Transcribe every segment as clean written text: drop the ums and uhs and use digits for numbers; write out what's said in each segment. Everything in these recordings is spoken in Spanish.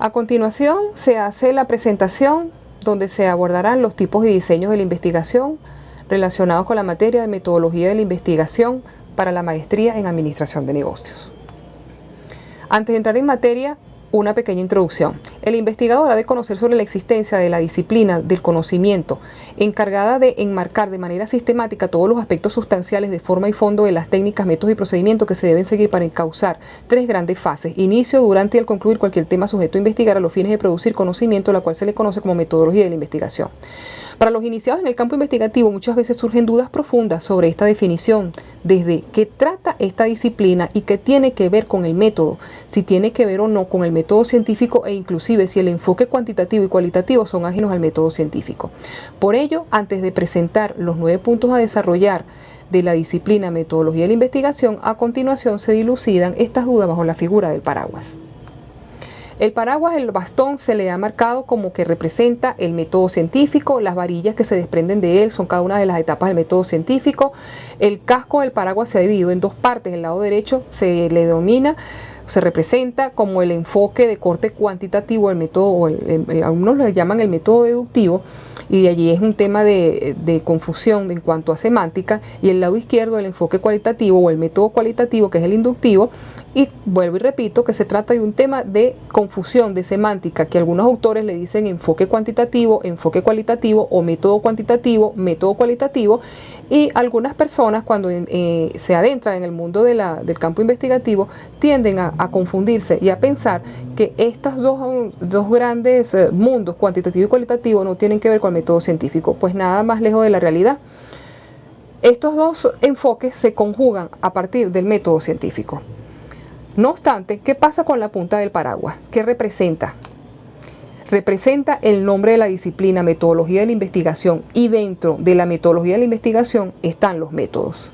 A continuación se hace la presentación donde se abordarán los tipos y diseños de la investigación relacionados con la materia de metodología de la investigación para la maestría en Administración de Negocios. Antes de entrar en materia, una pequeña introducción. El investigador ha de conocer sobre la existencia de la disciplina del conocimiento encargada de enmarcar de manera sistemática todos los aspectos sustanciales de forma y fondo de las técnicas, métodos y procedimientos que se deben seguir para encauzar tres grandes fases: inicio, durante y al concluir cualquier tema sujeto a investigar a los fines de producir conocimiento, la cual se le conoce como metodología de la investigación. Para los iniciados en el campo investigativo muchas veces surgen dudas profundas sobre esta definición, desde qué trata esta disciplina y qué tiene que ver con el método, si tiene que ver o no con el método científico e inclusive si el enfoque cuantitativo y cualitativo son ajenos al método científico. Por ello, antes de presentar los 9 puntos a desarrollar de la disciplina metodología de la investigación, a continuación se dilucidan estas dudas bajo la figura del paraguas. El paraguas, el bastón, se le ha marcado como que representa el método científico. Las varillas que se desprenden de él son cada una de las etapas del método científico. El casco del paraguas se ha dividido en dos partes. El lado derecho se representa como el enfoque de corte cuantitativo, el método, algunos le llaman el método deductivo, y de allí es un tema de confusión en cuanto a semántica. Y el lado izquierdo, el enfoque cualitativo o el método cualitativo, que es el inductivo. Y vuelvo y repito que se trata de un tema de confusión, de semántica, que algunos autores le dicen enfoque cuantitativo, enfoque cualitativo, o método cuantitativo, método cualitativo, y algunas personas cuando se adentran en el mundo del campo investigativo tienden a confundirse y a pensar que estos dos grandes mundos, cuantitativo y cualitativo, no tienen que ver con el método científico. Pues nada más lejos de la realidad. Estos dos enfoques se conjugan a partir del método científico. No obstante, ¿qué pasa con la punta del paraguas? ¿Qué representa? Representa el nombre de la disciplina, metodología de la investigación, y dentro de la metodología de la investigación están los métodos.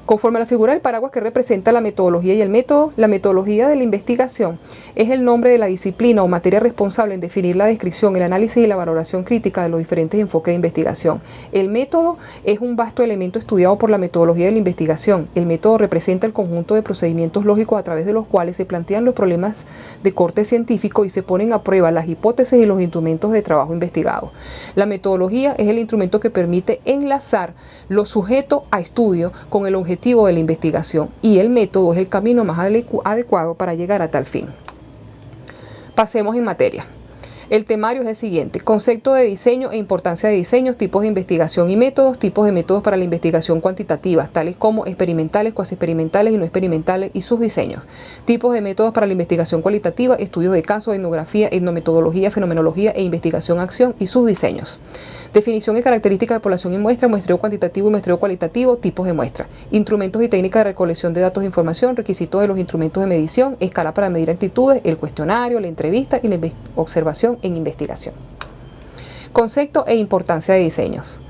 Conforme a la figura del paraguas que representa la metodología y el método, la metodología de la investigación es el nombre de la disciplina o materia responsable en definir la descripción, el análisis y la valoración crítica de los diferentes enfoques de investigación. El método es un vasto elemento estudiado por la metodología de la investigación. El método representa el conjunto de procedimientos lógicos a través de los cuales se plantean los problemas de corte científico y se ponen a prueba las hipótesis y los instrumentos de trabajo investigado. La metodología es el instrumento que permite enlazar lo sujeto a estudio con el objetivo de la investigación, y el método es el camino más adecuado para llegar a tal fin. Pasemos en materia. El temario es el siguiente: concepto de diseño e importancia de diseños, tipos de investigación y métodos, tipos de métodos para la investigación cuantitativa, tales como experimentales, cuasi experimentales y no experimentales, y sus diseños. Tipos de métodos para la investigación cualitativa, estudios de casos, etnografía, etnometodología, fenomenología e investigación-acción y sus diseños. Definición y características de población y muestra, muestreo cuantitativo y muestreo cualitativo, tipos de muestra. Instrumentos y técnicas de recolección de datos de información, requisitos de los instrumentos de medición, escala para medir actitudes, el cuestionario, la entrevista y la observación en investigación. Concepto e importancia de diseños.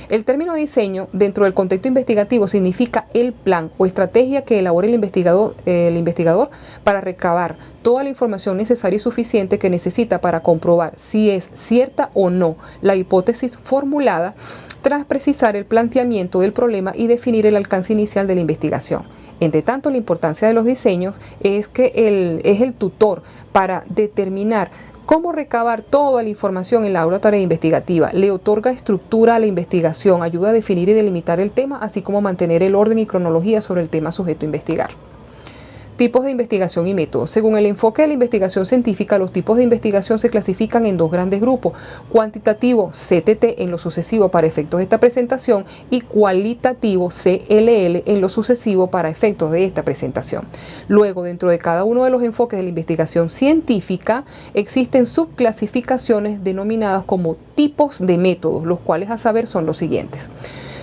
El término diseño dentro del contexto investigativo significa el plan o estrategia que elabora el investigador para recabar toda la información necesaria y suficiente que necesita para comprobar si es cierta o no la hipótesis formulada, tras precisar el planteamiento del problema y definir el alcance inicial de la investigación. Entre tanto, la importancia de los diseños es que es el tutor para determinar cómo recabar toda la información en la tarea investigativa. Le otorga estructura a la investigación, ayuda a definir y delimitar el tema, así como mantener el orden y cronología sobre el tema sujeto a investigar. Tipos de investigación y métodos. Según el enfoque de la investigación científica, los tipos de investigación se clasifican en dos grandes grupos: cuantitativo, CTT, en lo sucesivo para efectos de esta presentación, y cualitativo, CLL, en lo sucesivo para efectos de esta presentación. Luego, dentro de cada uno de los enfoques de la investigación científica, existen subclasificaciones denominadas como tipos de métodos, los cuales a saber son los siguientes.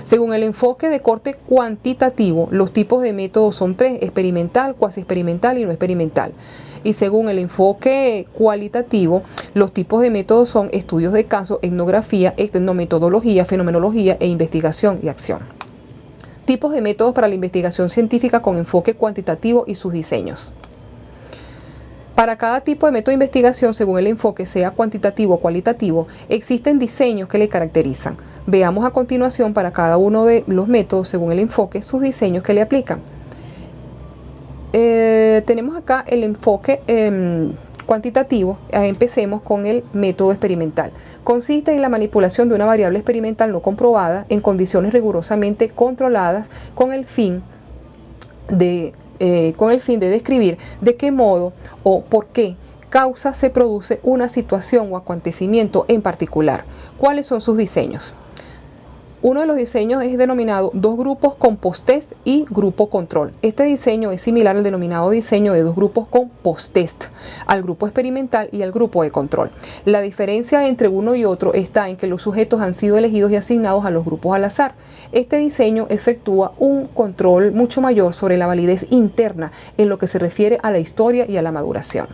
Según el enfoque de corte cuantitativo, los tipos de métodos son 3: experimental, cuasi experimental y no experimental. Y según el enfoque cualitativo, los tipos de métodos son estudios de caso, etnografía, etnometodología, fenomenología e investigación y acción. Tipos de métodos para la investigación científica con enfoque cuantitativo y sus diseños. Para cada tipo de método de investigación, según el enfoque, sea cuantitativo o cualitativo, existen diseños que le caracterizan. Veamos a continuación para cada uno de los métodos, según el enfoque, sus diseños que le aplican. Tenemos acá el enfoque cuantitativo, empecemos con el método experimental. Consiste en la manipulación de una variable experimental no comprobada en condiciones rigurosamente controladas con el fin de describir de qué modo o por qué causa se produce una situación o acontecimiento en particular. ¿Cuáles son sus diseños? Uno de los diseños es denominado dos grupos con post-test y grupo control. Este diseño es similar al denominado diseño de dos grupos con post-test, al grupo experimental y al grupo de control. La diferencia entre uno y otro está en que los sujetos han sido elegidos y asignados a los grupos al azar. Este diseño efectúa un control mucho mayor sobre la validez interna en lo que se refiere a la historia y a la maduración.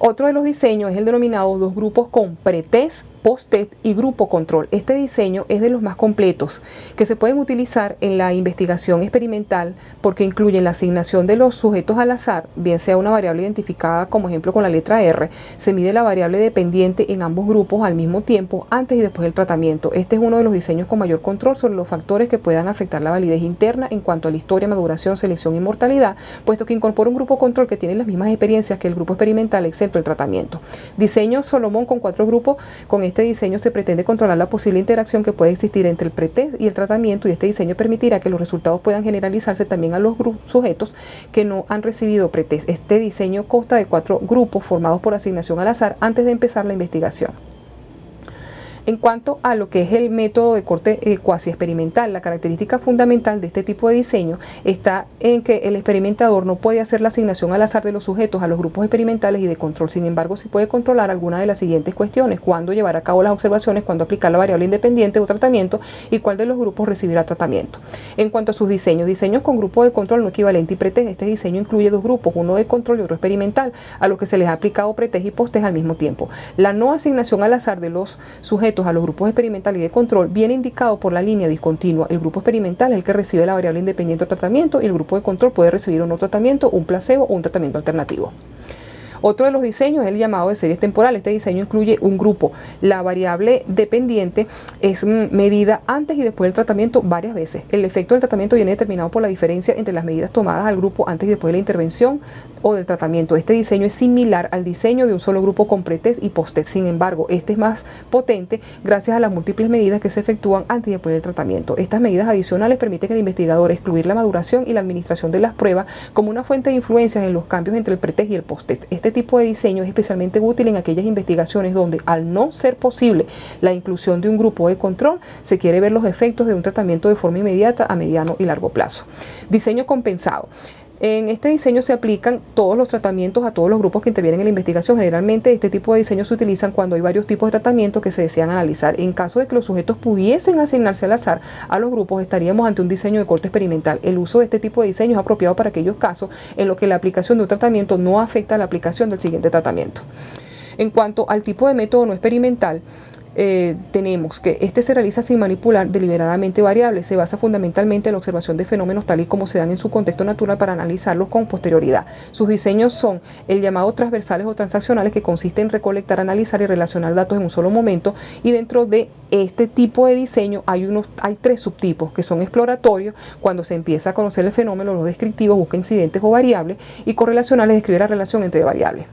Otro de los diseños es el denominado dos grupos con pretest, post-test y grupo control. Este diseño es de los más completos que se pueden utilizar en la investigación experimental porque incluyen la asignación de los sujetos al azar, bien sea una variable identificada como ejemplo con la letra R, se mide la variable dependiente en ambos grupos al mismo tiempo antes y después del tratamiento. Este es uno de los diseños con mayor control sobre los factores que puedan afectar la validez interna en cuanto a la historia, maduración, selección y mortalidad, puesto que incorpora un grupo control que tiene las mismas experiencias que el grupo experimental excepto el tratamiento. Diseño Solomon con 4 grupos. Con este diseño se pretende controlar la posible interacción que puede existir entre el pretest y el tratamiento, y este diseño permitirá que los resultados puedan generalizarse también a los sujetos que no han recibido pretest. Este diseño consta de 4 grupos formados por asignación al azar antes de empezar la investigación. En cuanto a lo que es el método de corte cuasi experimental, la característica fundamental de este tipo de diseño está en que el experimentador no puede hacer la asignación al azar de los sujetos a los grupos experimentales y de control. Sin embargo, sí puede controlar alguna de las siguientes cuestiones: cuándo llevar a cabo las observaciones, cuándo aplicar la variable independiente o tratamiento y cuál de los grupos recibirá tratamiento. En cuanto a sus diseños con grupo de control no equivalente y pretest, este diseño incluye dos grupos, uno de control y otro experimental, a los que se les ha aplicado pretest y post-test al mismo tiempo. La no asignación al azar de los sujetos a los grupos experimental y de control viene indicado por la línea discontinua. El grupo experimental es el que recibe la variable independiente o tratamiento, y el grupo de control puede recibir un no tratamiento, un placebo o un tratamiento alternativo. Otro de los diseños es el llamado de series temporales. Este diseño incluye un grupo. La variable dependiente es medida antes y después del tratamiento varias veces. El efecto del tratamiento viene determinado por la diferencia entre las medidas tomadas al grupo antes y después de la intervención o del tratamiento. Este diseño es similar al diseño de un solo grupo con pretest y post-test. Sin embargo, este es más potente gracias a las múltiples medidas que se efectúan antes y después del tratamiento. Estas medidas adicionales permiten al investigador excluir la maduración y la administración de las pruebas como una fuente de influencias en los cambios entre el pretest y el post-test. Este tipo de diseño es especialmente útil en aquellas investigaciones donde, al no ser posible la inclusión de un grupo de control, se quiere ver los efectos de un tratamiento de forma inmediata a mediano y largo plazo. Diseño compensado. En este diseño se aplican todos los tratamientos a todos los grupos que intervienen en la investigación. Generalmente este tipo de diseños se utilizan cuando hay varios tipos de tratamientos que se desean analizar. En caso de que los sujetos pudiesen asignarse al azar a los grupos, estaríamos ante un diseño de corte experimental. El uso de este tipo de diseño es apropiado para aquellos casos en los que la aplicación de un tratamiento no afecta a la aplicación del siguiente tratamiento. En cuanto al tipo de método no experimental, tenemos que este se realiza sin manipular deliberadamente variables, se basa fundamentalmente en la observación de fenómenos tal y como se dan en su contexto natural para analizarlos con posterioridad. Sus diseños son el llamado transversales o transaccionales, que consiste en recolectar, analizar y relacionar datos en un solo momento, y dentro de este tipo de diseño hay 3 subtipos que son exploratorios, cuando se empieza a conocer el fenómeno, los descriptivos, busca incidentes o variables, y correlacionales, describe la relación entre variables.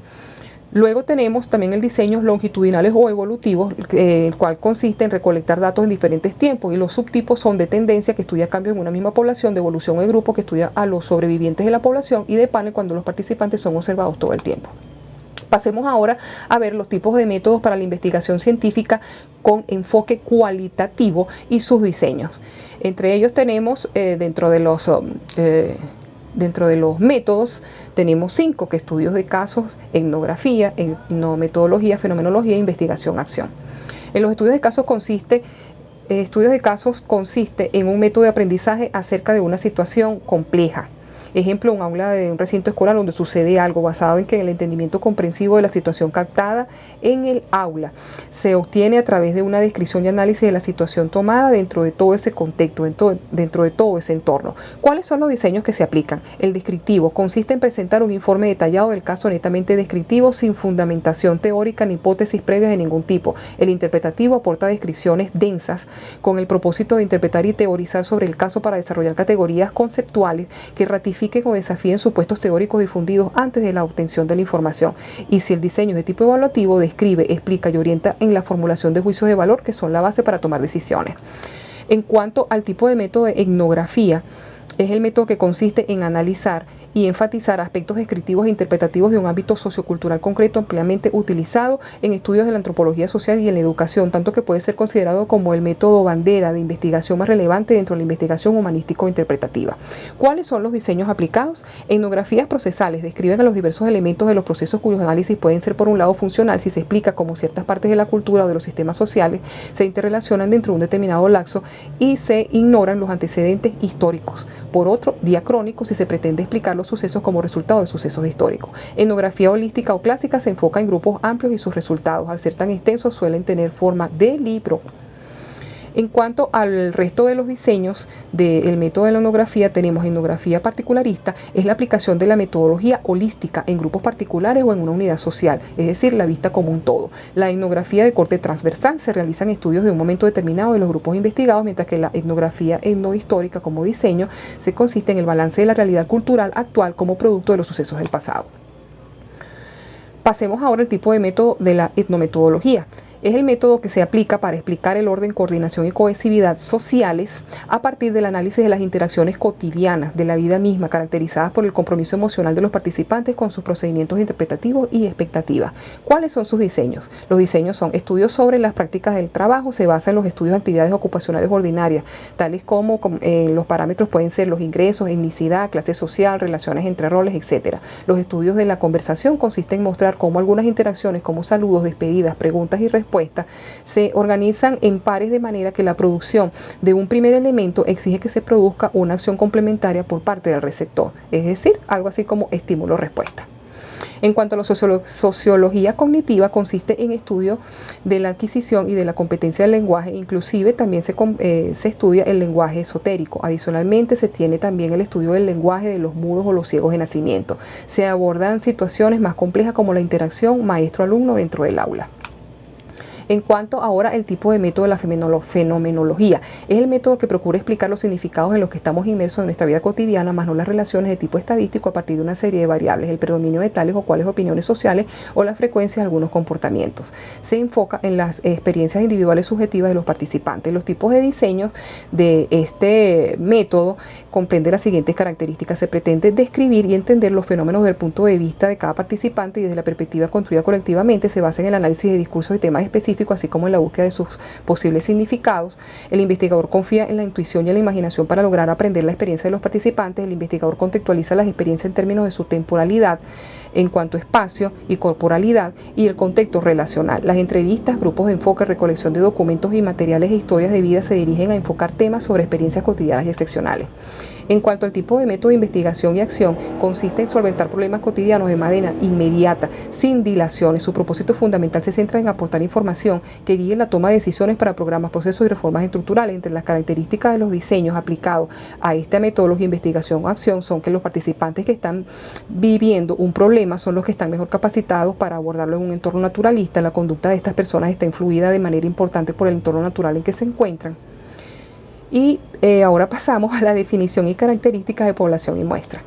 Luego tenemos también el diseño longitudinales o evolutivos, el cual consiste en recolectar datos en diferentes tiempos, y los subtipos son de tendencia, que estudia cambios en una misma población, de evolución de grupo, que estudia a los sobrevivientes de la población, y de panel, cuando los participantes son observados todo el tiempo. Pasemos ahora a ver los tipos de métodos para la investigación científica con enfoque cualitativo y sus diseños. Entre ellos tenemos dentro de los métodos tenemos 5, que estudios de casos, etnografía, etnometodología, fenomenología e investigación-acción. En los estudios de casos consiste en un método de aprendizaje acerca de una situación compleja. Ejemplo, un aula de un recinto escolar donde sucede algo, basado en que el entendimiento comprensivo de la situación captada en el aula se obtiene a través de una descripción y análisis de la situación tomada dentro de todo ese contexto, dentro de todo ese entorno. ¿Cuáles son los diseños que se aplican? El descriptivo consiste en presentar un informe detallado del caso, netamente descriptivo, sin fundamentación teórica ni hipótesis previas de ningún tipo. El interpretativo aporta descripciones densas con el propósito de interpretar y teorizar sobre el caso para desarrollar categorías conceptuales que ratifican verifiquen o desafíen supuestos teóricos difundidos antes de la obtención de la información. Y si el diseño es de tipo evaluativo, describe, explica y orienta en la formulación de juicios de valor que son la base para tomar decisiones. En cuanto al tipo de método de etnografía, es el método que consiste en analizar y enfatizar aspectos descriptivos e interpretativos de un ámbito sociocultural concreto ampliamente utilizado en estudios de la antropología social y en la educación, tanto que puede ser considerado como el método bandera de investigación más relevante dentro de la investigación humanístico-interpretativa. ¿Cuáles son los diseños aplicados? Etnografías procesales describen a los diversos elementos de los procesos cuyos análisis pueden ser por un lado funcional si se explica cómo ciertas partes de la cultura o de los sistemas sociales se interrelacionan dentro de un determinado lapso y se ignoran los antecedentes históricos. Por otro, diacrónico si se pretende explicar los sucesos como resultado de sucesos históricos. Etnografía holística o clásica se enfoca en grupos amplios y sus resultados, al ser tan extensos, suelen tener forma de libro. En cuanto al resto de los diseños del método de la etnografía, tenemos etnografía particularista, es la aplicación de la metodología holística en grupos particulares o en una unidad social, es decir, la vista como un todo. La etnografía de corte transversal se realizan estudios de un momento determinado de los grupos investigados, mientras que la etnografía etnohistórica como diseño se consiste en el balance de la realidad cultural actual como producto de los sucesos del pasado. Pasemos ahora al tipo de método de la etnometodología. Es el método que se aplica para explicar el orden, coordinación y cohesividad sociales a partir del análisis de las interacciones cotidianas de la vida misma, caracterizadas por el compromiso emocional de los participantes con sus procedimientos interpretativos y expectativas. ¿Cuáles son sus diseños? Los diseños son estudios sobre las prácticas del trabajo, se basa en los estudios de actividades ocupacionales ordinarias, tales como los parámetros pueden ser los ingresos, etnicidad, clase social, relaciones entre roles, etc. Los estudios de la conversación consisten en mostrar cómo algunas interacciones como saludos, despedidas, preguntas y respuestas se organizan en pares de manera que la producción de un primer elemento exige que se produzca una acción complementaria por parte del receptor, es decir, algo así como estímulo-respuesta. En cuanto a la sociología cognitiva, consiste en estudio de la adquisición y de la competencia del lenguaje, inclusive también se estudia el lenguaje esotérico. Adicionalmente se tiene también el estudio del lenguaje de los mudos o los ciegos de nacimiento. Se abordan situaciones más complejas como la interacción maestro-alumno dentro del aula. En cuanto ahora al tipo de método de la fenomenología, es el método que procura explicar los significados en los que estamos inmersos en nuestra vida cotidiana, más no las relaciones de tipo estadístico a partir de una serie de variables, el predominio de tales o cuales opiniones sociales o la frecuencia de algunos comportamientos. Se enfoca en las experiencias individuales subjetivas de los participantes. Los tipos de diseños de este método comprenden las siguientes características. Se pretende describir y entender los fenómenos desde el punto de vista de cada participante y desde la perspectiva construida colectivamente. Se basa en el análisis de discursos y temas específicos, así como en la búsqueda de sus posibles significados. El investigador confía en la intuición y en la imaginación para lograr aprender la experiencia de los participantes. El investigador contextualiza las experiencias en términos de su temporalidad, en cuanto a espacio y corporalidad, y el contexto relacional. Las entrevistas, grupos de enfoque, recolección de documentos y materiales e historias de vida se dirigen a enfocar temas sobre experiencias cotidianas y excepcionales. En cuanto al tipo de método de investigación y acción, consiste en solventar problemas cotidianos de manera inmediata, sin dilaciones. Su propósito fundamental se centra en aportar información que guíe la toma de decisiones para programas, procesos y reformas estructurales. Entre las características de los diseños aplicados a esta metodología de investigación o acción son que los participantes que están viviendo un problema son los que están mejor capacitados para abordarlo en un entorno naturalista. La conducta de estas personas está influida de manera importante por el entorno natural en que se encuentran. Y ahora pasamos a la definición y características de población y muestra.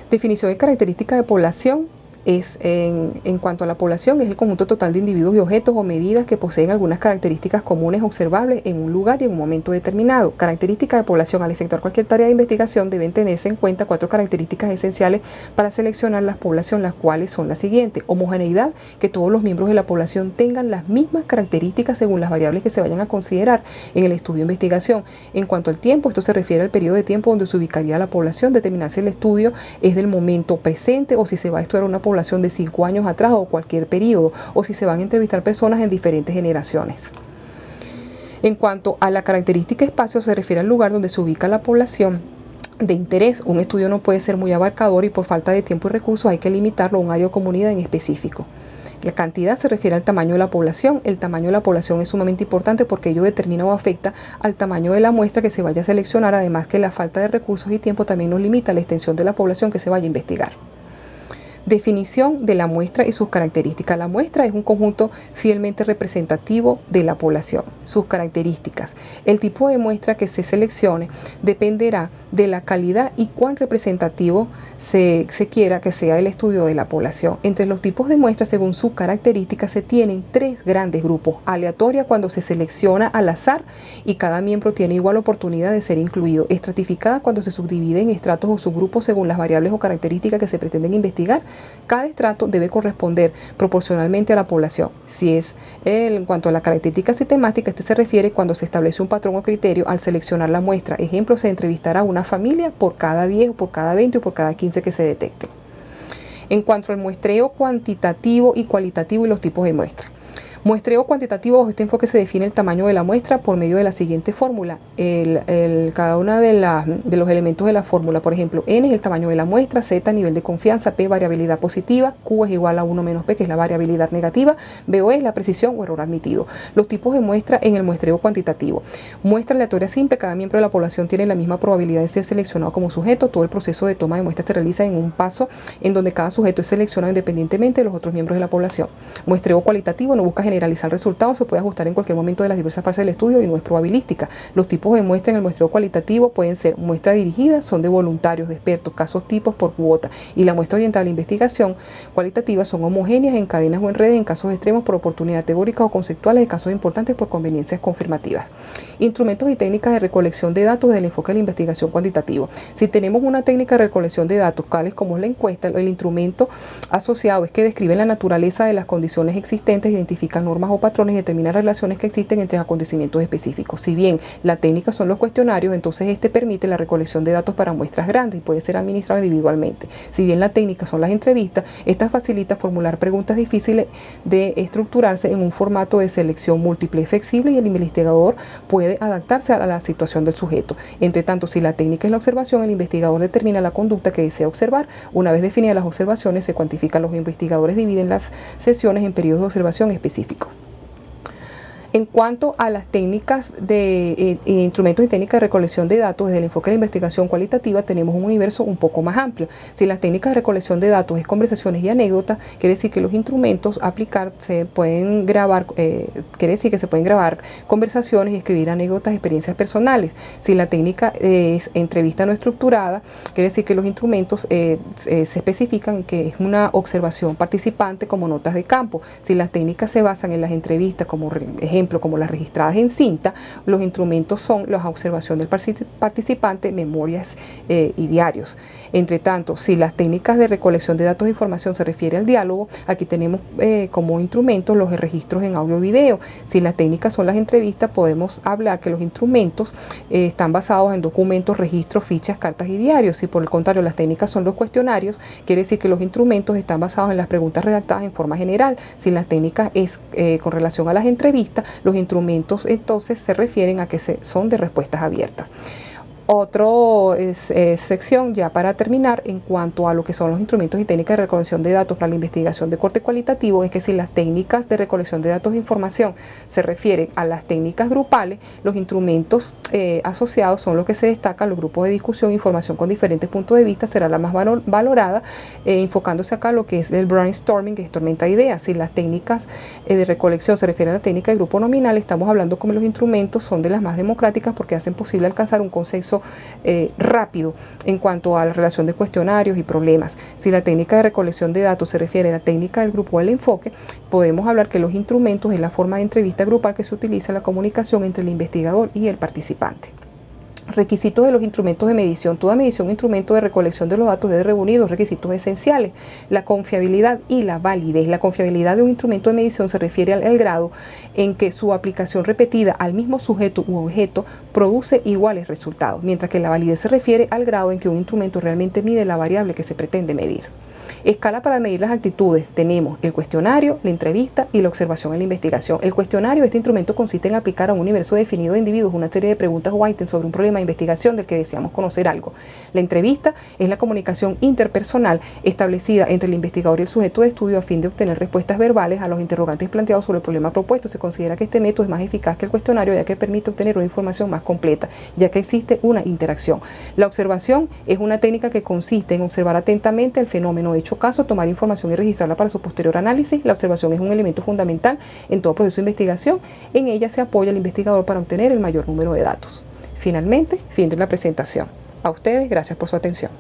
Definición y características de población es, en cuanto a la población, es el conjunto total de individuos y objetos o medidas que poseen algunas características comunes observables en un lugar y en un momento determinado. Características de población. Al efectuar cualquier tarea de investigación deben tenerse en cuenta 4 características esenciales para seleccionar la población, las cuales son las siguientes: homogeneidad, que todos los miembros de la población tengan las mismas características según las variables que se vayan a considerar en el estudio de investigación. En cuanto al tiempo, esto se refiere al periodo de tiempo donde se ubicaría la población, determinar si el estudio es del momento presente o si se va a estudiar una población de 5 años atrás o cualquier periodo, o si se van a entrevistar personas en diferentes generaciones. En cuanto a la característica espacio, se refiere al lugar donde se ubica la población de interés. Un estudio no puede ser muy abarcador y por falta de tiempo y recursos hay que limitarlo a un área o comunidad en específico. La cantidad se refiere al tamaño de la población. El tamaño de la población es sumamente importante porque ello determina o afecta al tamaño de la muestra que se vaya a seleccionar, además que la falta de recursos y tiempo también nos limita la extensión de la población que se vaya a investigar. Definición de la muestra y sus características. La muestra es un conjunto fielmente representativo de la población. Sus características. El tipo de muestra que se seleccione dependerá de la calidad y cuán representativo se quiera que sea el estudio de la población. Entre los tipos de muestras, según sus características, se tienen tres grandes grupos. Aleatoria, cuando se selecciona al azar y cada miembro tiene igual oportunidad de ser incluido. Estratificada, cuando se subdivide en estratos o subgrupos según las variables o características que se pretenden investigar. Cada estrato debe corresponder proporcionalmente a la población. Si es en cuanto a la característica sistemática, este se refiere cuando se establece un patrón o criterio al seleccionar la muestra. Ejemplo, se entrevistará a una familia por cada 10 o por cada 20 o por cada 15 que se detecten. En cuanto al muestreo cuantitativo y cualitativo y los tipos de muestra. Muestreo cuantitativo, bajo este enfoque se define el tamaño de la muestra por medio de la siguiente fórmula. Cada uno de los elementos de la fórmula, por ejemplo, N es el tamaño de la muestra, Z nivel de confianza, P variabilidad positiva, Q es igual a 1 menos P, que es la variabilidad negativa, BO es la precisión o error admitido. Los tipos de muestra en el muestreo cuantitativo. Muestra aleatoria simple, cada miembro de la población tiene la misma probabilidad de ser seleccionado como sujeto. Todo el proceso de toma de muestras se realiza en un paso en donde cada sujeto es seleccionado independientemente de los otros miembros de la población. Muestreo cualitativo no busca generalizar resultados, se puede ajustar en cualquier momento de las diversas fases del estudio y no es probabilística. Los tipos de muestra en el muestreo cualitativo pueden ser muestra dirigida, son de voluntarios, de expertos, casos tipos por cuota, y la muestra orientada a la investigación cualitativa son homogéneas en cadenas o en redes, en casos extremos por oportunidad teórica o conceptuales, de casos importantes por conveniencias confirmativas. Instrumentos y técnicas de recolección de datos desde el enfoque de la investigación cuantitativa. Si tenemos una técnica de recolección de datos, tales como es la encuesta, el instrumento asociado es que describe la naturaleza de las condiciones existentes, identifica normas o patrones y determina relaciones que existen entre acontecimientos específicos. Si bien la técnica son los cuestionarios, entonces este permite la recolección de datos para muestras grandes y puede ser administrado individualmente. Si bien la técnica son las entrevistas, esta facilita formular preguntas difíciles de estructurarse en un formato de selección múltiple y flexible, y el investigador puede adaptarse a la situación del sujeto. Entre tanto, si la técnica es la observación, el investigador determina la conducta que desea observar. Una vez definidas las observaciones, se cuantifican. Los investigadores dividen las sesiones en periodos de observación específicos. En cuanto a las técnicas de instrumentos y técnicas de recolección de datos, desde el enfoque de la investigación cualitativa tenemos un universo un poco más amplio. Si las técnicas de recolección de datos es conversaciones y anécdotas, quiere decir que los instrumentos a aplicar se pueden grabar, quiere decir que se pueden grabar conversaciones y escribir anécdotas, experiencias personales. Si la técnica es entrevista no estructurada, quiere decir que los instrumentos se especifican que es una observación participante como notas de campo. Si las técnicas se basan en las entrevistas como ejemplo, como las registradas en cinta, los instrumentos son la observación del participante, memorias y diarios. Entre tanto, si las técnicas de recolección de datos e información se refiere al diálogo, aquí tenemos como instrumentos los registros en audio y video. Si las técnicas son las entrevistas, podemos hablar que los instrumentos están basados en documentos, registros, fichas, cartas y diarios. Si por el contrario las técnicas son los cuestionarios, quiere decir que los instrumentos están basados en las preguntas redactadas en forma general. Si las técnicas es con relación a las entrevistas, los instrumentos entonces se refieren a que son de respuestas abiertas. Otra sección, ya para terminar, en cuanto a lo que son los instrumentos y técnicas de recolección de datos para la investigación de corte cualitativo, es que si las técnicas de recolección de datos de información se refieren a las técnicas grupales, los instrumentos asociados son los que se destacan. Los grupos de discusión, información con diferentes puntos de vista será la más valorada, enfocándose acá a lo que es el brainstorming, que es tormenta de ideas. Si las técnicas de recolección se refieren a la técnica de grupo nominal, estamos hablando como los instrumentos son de las más democráticas porque hacen posible alcanzar un consenso rápido en cuanto a la relación de cuestionarios y problemas. Si la técnica de recolección de datos se refiere a la técnica del grupo o el enfoque, podemos hablar que los instrumentos es la forma de entrevista grupal que se utiliza en la comunicación entre el investigador y el participante. Requisitos de los instrumentos de medición. Toda medición o instrumento de recolección de los datos debe reunir dos requisitos esenciales: la confiabilidad y la validez. La confiabilidad de un instrumento de medición se refiere al grado en que su aplicación repetida al mismo sujeto u objeto produce iguales resultados, mientras que la validez se refiere al grado en que un instrumento realmente mide la variable que se pretende medir. Escala para medir las actitudes. Tenemos el cuestionario, la entrevista y la observación en la investigación. El cuestionario, este instrumento consiste en aplicar a un universo definido de individuos una serie de preguntas o ítems sobre un problema de investigación del que deseamos conocer algo. La entrevista es la comunicación interpersonal establecida entre el investigador y el sujeto de estudio a fin de obtener respuestas verbales a los interrogantes planteados sobre el problema propuesto. Se considera que este método es más eficaz que el cuestionario, ya que permite obtener una información más completa, ya que existe una interacción. La observación es una técnica que consiste en observar atentamente el fenómeno hecho dicho caso, tomar información y registrarla para su posterior análisis. La observación es un elemento fundamental en todo proceso de investigación. En ella se apoya el investigador para obtener el mayor número de datos. Finalmente, fin de la presentación. A ustedes, gracias por su atención.